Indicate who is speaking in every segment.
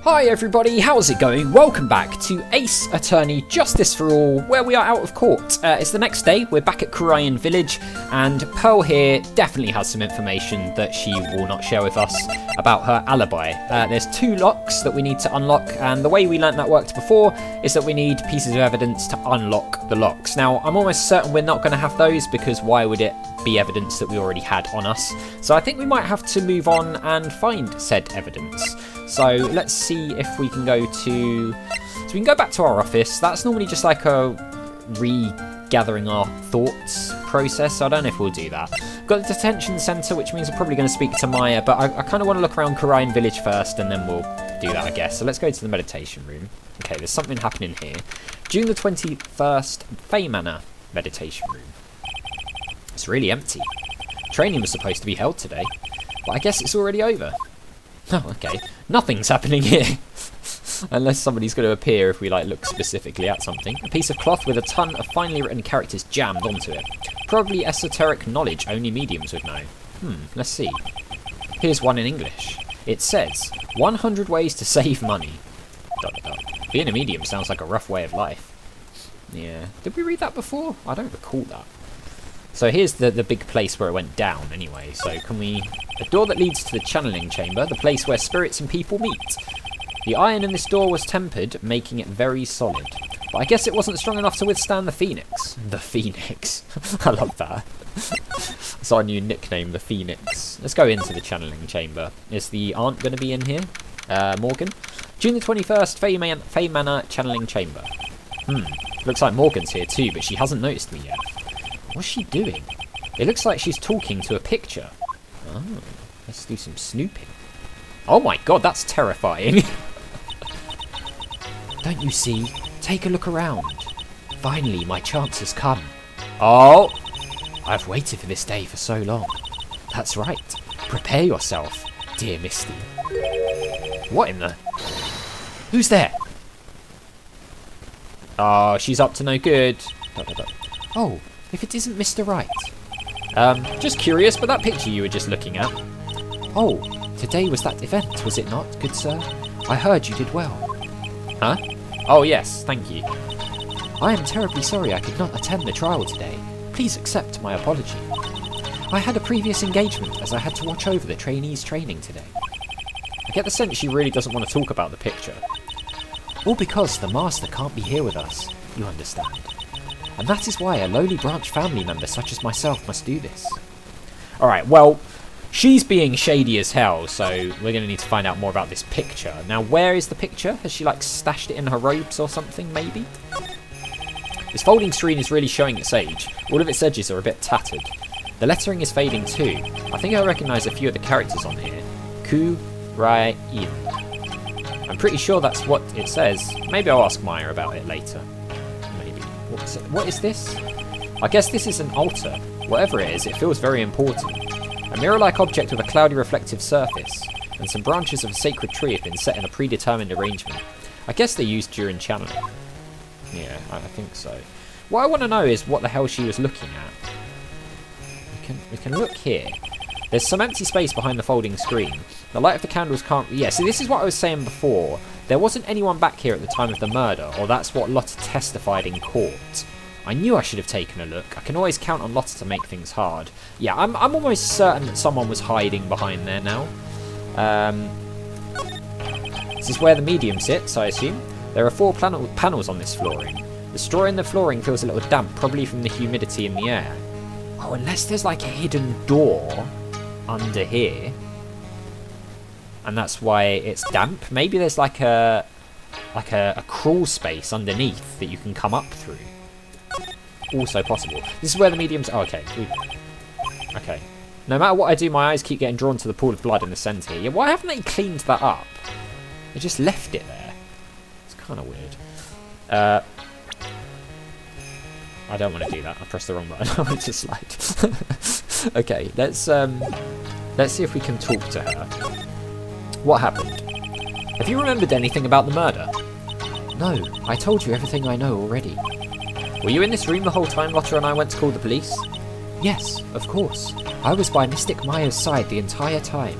Speaker 1: Hi everybody, how's it going? Welcome back to Ace Attorney Justice for All, where we are out of court. It's the next day, we're back at Korean Village, and Pearl here definitely has some information that she will not share with us about her alibi. There's 2 locks that we need to unlock, and the way we learnt that worked before is that we need pieces of evidence to unlock the locks. Now, I'm almost certain we're not going to have those, because why would it be evidence that we already had on us? So I think we might have to move on and find said evidence. So let's see if we can go to... So we can go back to our office. That's normally just like a regathering our thoughts process. So I don't know if we'll do that. We've got the detention centre, which means we're probably going to speak to Maya. But I kind of want to look around Korean Village first, and then we'll do that, I guess. So let's go to the meditation room. Okay, there's something happening here. June the 21st, Faye Manor meditation room. It's really empty. Training was supposed to be held today, but I guess it's already over. Oh, okay. Nothing's happening here. Unless somebody's going to appear if we look specifically at something. A piece of cloth with a ton of finely written characters jammed onto it. Probably esoteric knowledge only mediums would know. Let's see. Here's one in English. It says, 100 ways to save money. ... Being a medium sounds like a rough way of life. Yeah. Did we read that before? I don't recall that. So here's the big place where it went down anyway. So can we... A door that leads to the channeling chamber, the place where spirits and people meet. The iron in this door was tempered, making it very solid. But I guess it wasn't strong enough to withstand the Phoenix. The Phoenix. I love that. It's our new nickname, the Phoenix. Let's go into the channeling chamber. Is the aunt going to be in here? Morgan? June the 21st, Faye Manor channeling chamber. Looks like Morgan's here too, but she hasn't noticed me yet. What's she doing? It looks like she's talking to a picture. Oh, let's do some snooping. Oh my god, that's terrifying. Don't you see? Take a look around. Finally, my chance has come. Oh, I've waited for this day for so long. That's right. Prepare yourself, dear Misty. What in the... Who's there? Oh, she's up to no good. Oh, if it isn't Mr. Wright. Just curious, but that picture you were just looking at. Oh, today was that event, was it not, good sir? I heard you did well. Huh? Oh yes, thank you. I am terribly sorry I could not attend the trial today. Please accept my apology. I had a previous engagement as I had to watch over the trainees' training today. I get the sense she really doesn't want to talk about the picture. All because the master can't be here with us, you understand. And that is why a lowly branch family member such as myself must do this. Alright, well, she's being shady as hell, so we're going to need to find out more about this picture. Now, where is the picture? Has she, stashed it in her robes or something, maybe? This folding screen is really showing its age. All of its edges are a bit tattered. The lettering is fading too. I think I recognise a few of the characters on here. Ku-Rai-In. I'm pretty sure that's what it says. Maybe I'll ask Maya about it later. What is this? I guess this is an altar. Whatever it is, it feels very important. A mirror-like object with a cloudy reflective surface, and some branches of a sacred tree have been set in a predetermined arrangement. I guess they're used during channeling. Yeah, I think so. What I want to know is what the hell she was looking at. We can look here. There's some empty space behind the folding screen. The light of the candles can't... Yeah, so this is what I was saying before. There wasn't anyone back here at the time of the murder, or that's what Lotta testified in court. I knew I should have taken a look. I can always count on Lotta to make things hard. Yeah, I'm almost certain that someone was hiding behind there now. This is where the medium sits, I assume. There are 4 panels on this flooring. The straw in the flooring feels a little damp, probably from the humidity in the air. Oh, unless there's a hidden door under here. And that's why it's damp. Maybe there's a crawl space underneath that you can come up through. Also possible. This is where the mediums... Oh, okay. Okay. No matter what I do, my eyes keep getting drawn to the pool of blood in the centre. Yeah, why haven't they cleaned that up? They just left it there. It's kind of weird. I don't want to do that. I pressed the wrong button. I want to slide. Okay, let's see if we can talk to her. What happened? Have you remembered anything about the murder? No, I told you everything I know already. Were you in this room the whole time Lotta and I went to call the police? Yes, of course. I was by Mystic Maya's side the entire time.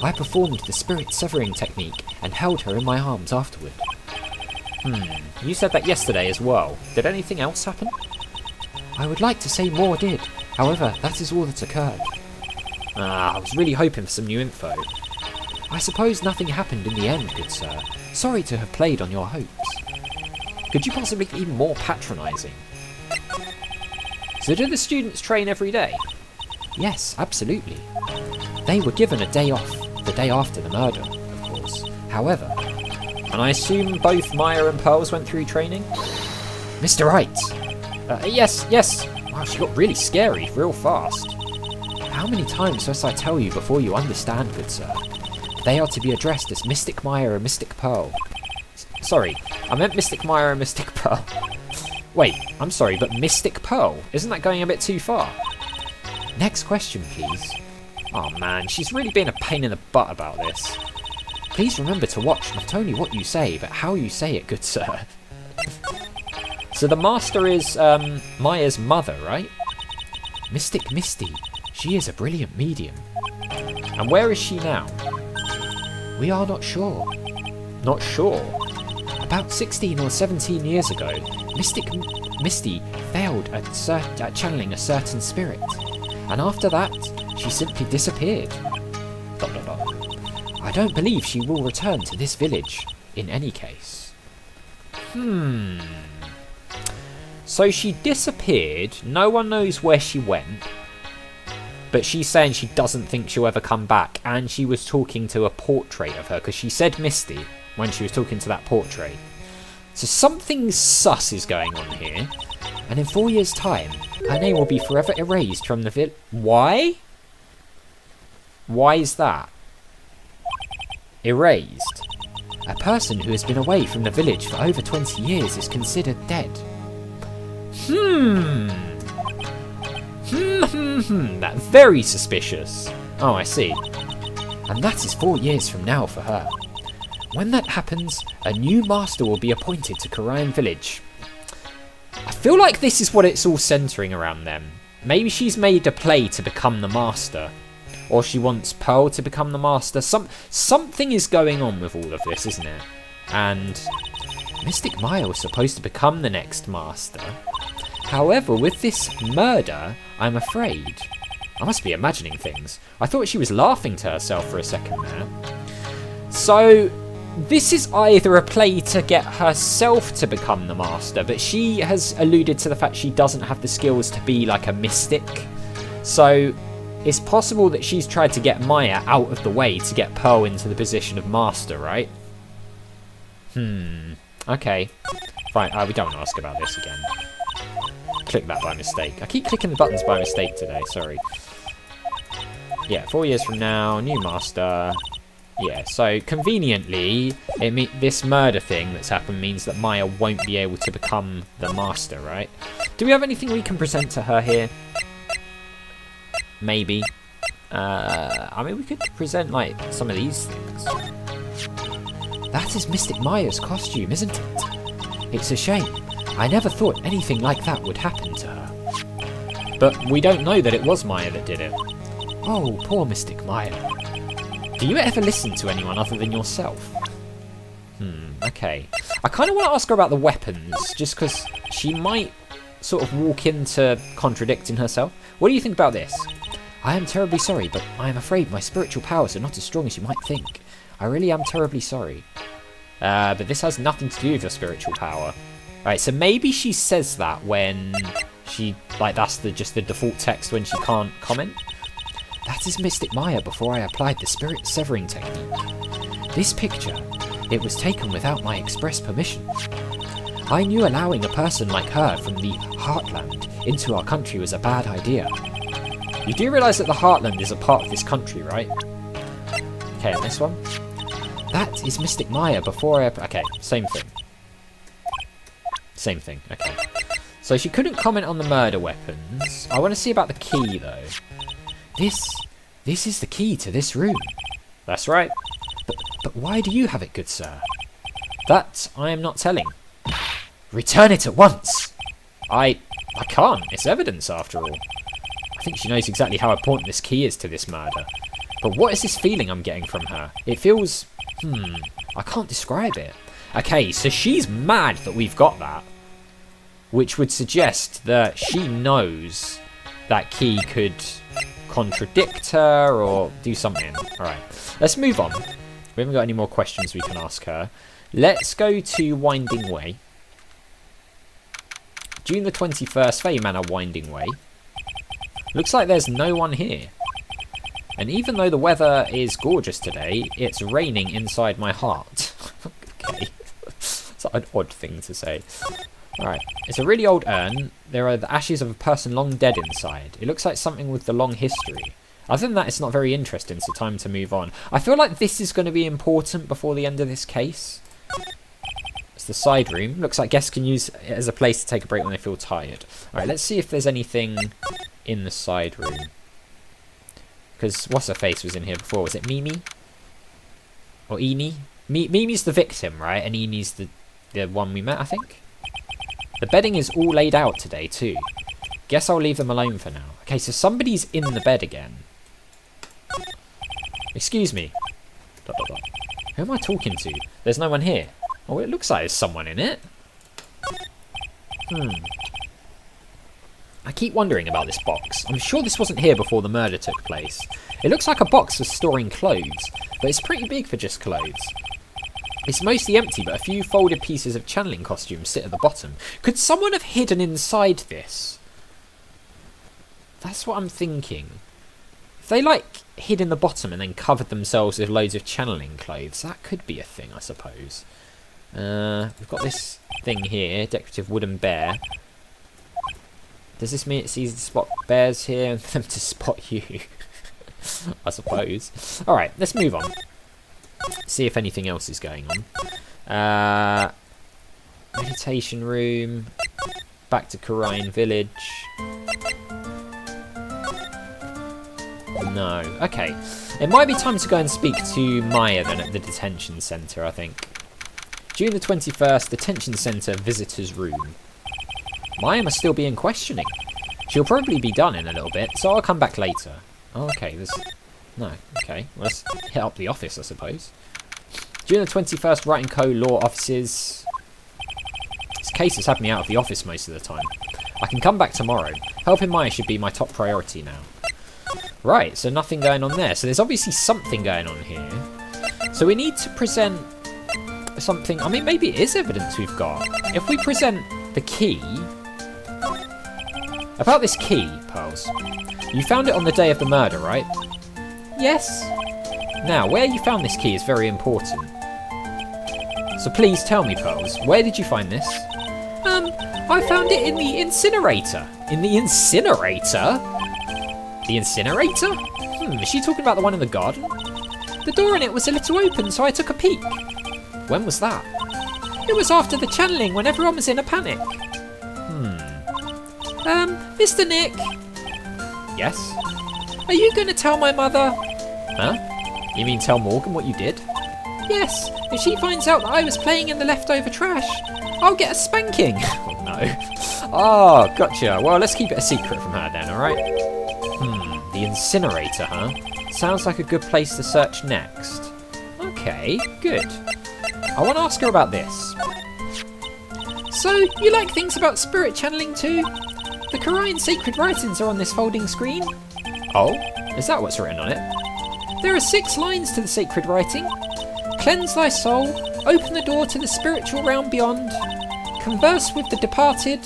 Speaker 1: I performed the spirit severing technique and held her in my arms afterward. You said that yesterday as well. Did anything else happen? I would like to say more did. However, that is all that occurred. I was really hoping for some new info. I suppose nothing happened in the end, good sir. Sorry to have played on your hopes. Could you possibly be more patronising? So do the students train every day? Yes, absolutely. They were given a day off, the day after the murder, of course. However... And I assume both Maya and Pearls went through training? Mr. Wright! Yes. Wow, she got really scary, real fast. How many times must I tell you before you understand, good sir? They are to be addressed as Mystic Maya and Mystic Pearl. Sorry, I meant Mystic Maya and Mystic Pearl. Wait, I'm sorry, but Mystic Pearl? Isn't that going a bit too far? Next question, please. Oh man, she's really being a pain in the butt about this. Please remember to watch not only what you say, but how you say it, good sir. So the Master is Maya's mother, right? Mystic Misty. She is a brilliant medium. And where is she now? We are not sure. Not sure? About 16 or 17 years ago, Mystic Misty failed at channeling a certain spirit. And after that, she simply disappeared. ... I don't believe she will return to this village, in any case. So she disappeared, no one knows where she went, but she's saying she doesn't think she'll ever come back, and she was talking to a portrait of her, because she said Misty when she was talking to that portrait. So something sus is going on here, and in 4 years' time, her name will be forever erased from the village. Why? Why is that? Erased. A person who has been away from the village for over 20 years is considered dead. That's very suspicious. Oh, I see. And that is 4 years from now for her. When that happens, a new master will be appointed to Karayan village. I feel like this is what it's all centering around then. Maybe she's made a play to become the master. Or she wants Pearl to become the master. Something is going on with all of this, isn't it? And Mystic Maya was supposed to become the next master. However, with this murder, I'm afraid... I must be imagining things. I thought she was laughing to herself for a second there. So, this is either a play to get herself to become the master, but she has alluded to the fact she doesn't have the skills to be like a mystic. So... it's possible that she's tried to get Maya out of the way to get Pearl into the position of master, right? Okay. Fine, we don't want to ask about this again. Click that by mistake. I keep clicking the buttons by mistake today, sorry. Yeah, 4 years from now, new master. Yeah, so conveniently, this murder thing that's happened means that Maya won't be able to become the master, right? Do we have anything we can present to her here? Maybe. I mean, we could present, like, some of these things. That is Mystic Maya's costume, isn't it? It's a shame. I never thought anything like that would happen to her. But we don't know that it was Maya that did it. Oh, poor Mystic Maya. Do you ever listen to anyone other than yourself? Okay. I kind of want to ask her about the weapons, just because she might sort of walk into contradicting herself. What do you think about this? I am terribly sorry, but I am afraid my spiritual powers are not as strong as you might think. I really am terribly sorry. But this has nothing to do with your spiritual power. Alright, so maybe she says that when she, like, that's just the default text when she can't comment. That is Mystic Maya before I applied the spirit severing technique. This picture, it was taken without my express permission. I knew allowing a person like her from the Heartland into our country was a bad idea. You do realise that the Heartland is a part of this country, right? Okay, and this one? That is Mystic Maya before I... Okay, same thing. Same thing, okay. So she couldn't comment on the murder weapons. I want to see about the key, though. This is the key to this room. That's right. But why do you have it, good sir? That I am not telling. Return it at once! I can't. It's evidence, after all. I think she knows exactly how important this key is to this murder. But what is this feeling I'm getting from her? It feels... I can't describe it. Okay, so she's mad that we've got that. Which would suggest that she knows that key could contradict her or do something. Alright, let's move on. We haven't got any more questions we can ask her. Let's go to Winding Way. June the 21st, Faye Manor, Winding Way. Looks like there's no one here. And even though the weather is gorgeous today, it's raining inside my heart. Okay. It's an odd thing to say. Alright, it's a really old urn. There are the ashes of a person long dead inside. It looks like something with the long history. Other than that, it's not very interesting, so time to move on. I feel like this is going to be important before the end of this case. It's the side room. Looks like guests can use it as a place to take a break when they feel tired. Alright, let's see if there's anything in the side room. Because what's-her-face was in here before. Was it Mimi? Or Eni? Mimi's the victim, right? And Eni's the one we met, I think? The bedding is all laid out today, too. Guess I'll leave them alone for now. Okay, so somebody's in the bed again. Excuse me. ... Who am I talking to? There's no one here. Oh, it looks like there's someone in it. I keep wondering about this box. I'm sure this wasn't here before the murder took place. It looks like a box for storing clothes, but it's pretty big for just clothes. It's mostly empty, but a few folded pieces of channeling costumes sit at the bottom. Could someone have hidden inside this? That's what I'm thinking. If they, like, hid in the bottom and then covered themselves with loads of channeling clothes, that could be a thing, I suppose. We've got this thing here, decorative wooden bear. Does this mean it's easy to spot bears here and for them to spot you? I suppose. Alright, let's move on. See if anything else is going on. Meditation room. Back to Karayan Village. No. Okay. It might be time to go and speak to Maya then at the detention centre, I think. June the 21st, detention centre visitors room. Maya must still be in questioning. She'll probably be done in a little bit, so I'll come back later. Oh, okay, there's... No, okay. Well, let's hit up the office, I suppose. June the 21st, Wright & Co. Law Offices. This case has had me out of the office most of the time. I can come back tomorrow. Helping Maya should be my top priority now. Right, so nothing going on there. So there's obviously something going on here. So we need to present something. I mean, maybe it is evidence we've got. If we present the key... About this key, Pearls. You found it on the day of the murder, right? Yes. Now, where you found this key is very important. So please tell me, Pearls, where did you find this? I found it in the incinerator. In the incinerator? The incinerator? Is she talking about the one in the garden? The door in it was a little open, so I took a peek. When was that? It was after the channeling, when everyone was in a panic. Mr. Nick? Yes? Are you going to tell my mother? Huh? You mean tell Morgan what you did? Yes. If she finds out that I was playing in the leftover trash, I'll get a spanking. Oh, no. Oh, gotcha. Well, let's keep it a secret from her then, alright? The incinerator, huh? Sounds like a good place to search next. Okay, good. I want to ask her about this. So, you like things about spirit channeling too? The Karayan sacred writings are on this folding screen. Oh? Is that what's written on it? There are 6 lines to the sacred writing. Cleanse thy soul, open the door to the spiritual realm beyond, converse with the departed,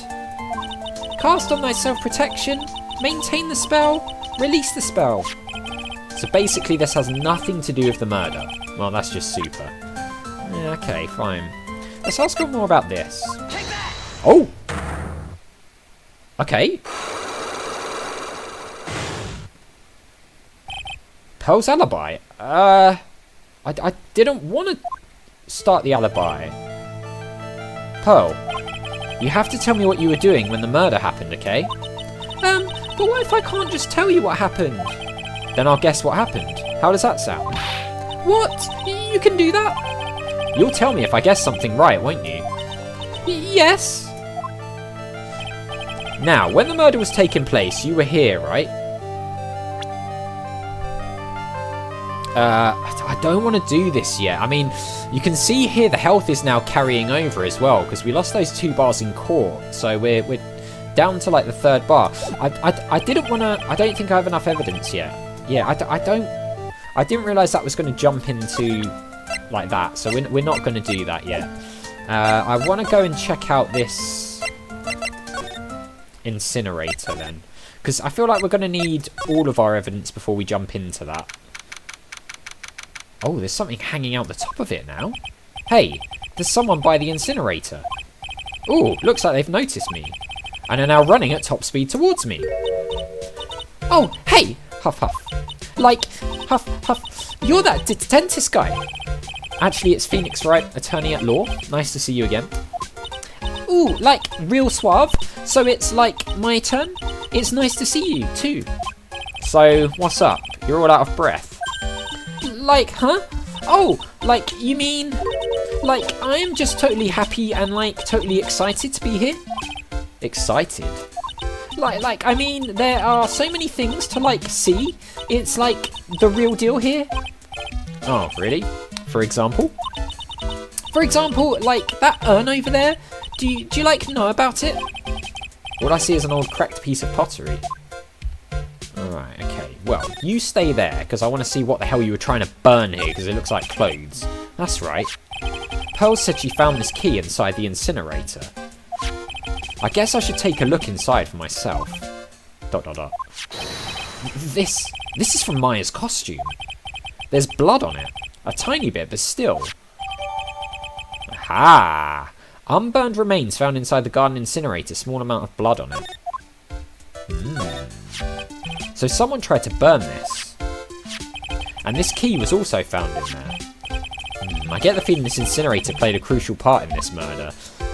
Speaker 1: cast on thyself protection, maintain the spell, release the spell. So basically this has nothing to do with the murder. Well, that's just super. Yeah, okay, fine. Let's ask her more about this. Oh! Okay. Pearl's alibi. I didn't want to start the alibi. Pearl, you have to tell me what you were doing when the murder happened, okay? But what if I can't just tell you what happened? Then I'll guess what happened. How does that sound? What? You can do that? You'll tell me if I guess something right, won't you? Yes. Now, when the murder was taking place, you were here, right? I don't want to do this yet. I mean, you can see here the health is now carrying over as well, because we lost those 2 bars in court. So we're down to like the 3rd bar. I didn't want to... I don't think I have enough evidence yet. Yeah, I didn't realise that was going to jump into like that. So we're not going to do that yet. I want to go and check out this incinerator then. Because I feel like we're going to need all of our evidence before we jump into that. Oh, there's something hanging out the top of it now. Hey, there's someone by the incinerator. Oh, looks like they've noticed me. And are now running at top speed towards me. Oh, hey! Huff, huff. Like, huff, huff. You're that dentist guy. Actually, it's Phoenix Wright, attorney at law. Nice to see you again. Ooh, like, real suave. So it's like my turn? It's nice to see you, too. So, what's up? You're all out of breath. Like, huh? Oh, like, you mean... Like, I'm just totally happy and, like, totally excited to be here. Excited? Like, I mean, there are so many things to, like, see. It's, like, the real deal here. Oh, really? For example? For example, like, that urn over there. Do you, like, know about it? All I see is an old cracked piece of pottery. Alright, okay. Well, you stay there, because I want to see what the hell you were trying to burn here, because it looks like clothes. That's right. Pearl said she found this key inside the incinerator. I guess I should take a look inside for myself. ... This is from Maya's costume. There's blood on it. A tiny bit, but still. Aha! Unburned remains found inside the garden incinerator. Small amount of blood on it. So someone tried to burn this. And this key was also found in there. I get the feeling this incinerator played a crucial part in this murder.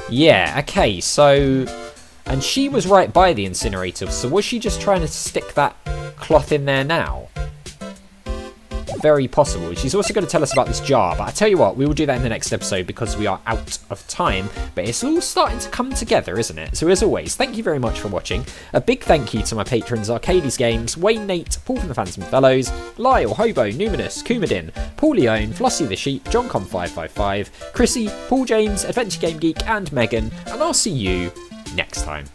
Speaker 1: Yeah, okay, so... And she was right by the incinerator, so was she just trying to stick that cloth in there now? Very possible. She's also going to tell us about this jar, but I tell you what, we will do that in the next episode because we are out of time. But it's all starting to come together, isn't it? So as always, thank you very much for watching. A big thank you to my patrons Arcades Games, Wayne Nate, Paul from the Phantom Fellows, Lyle, Hobo, Numinous, Coumadin, Paul Leone, Flossie the Sheep, JohnCom555, Chrissy, Paul James, Adventure Game Geek, and Megan, and I'll see you next time.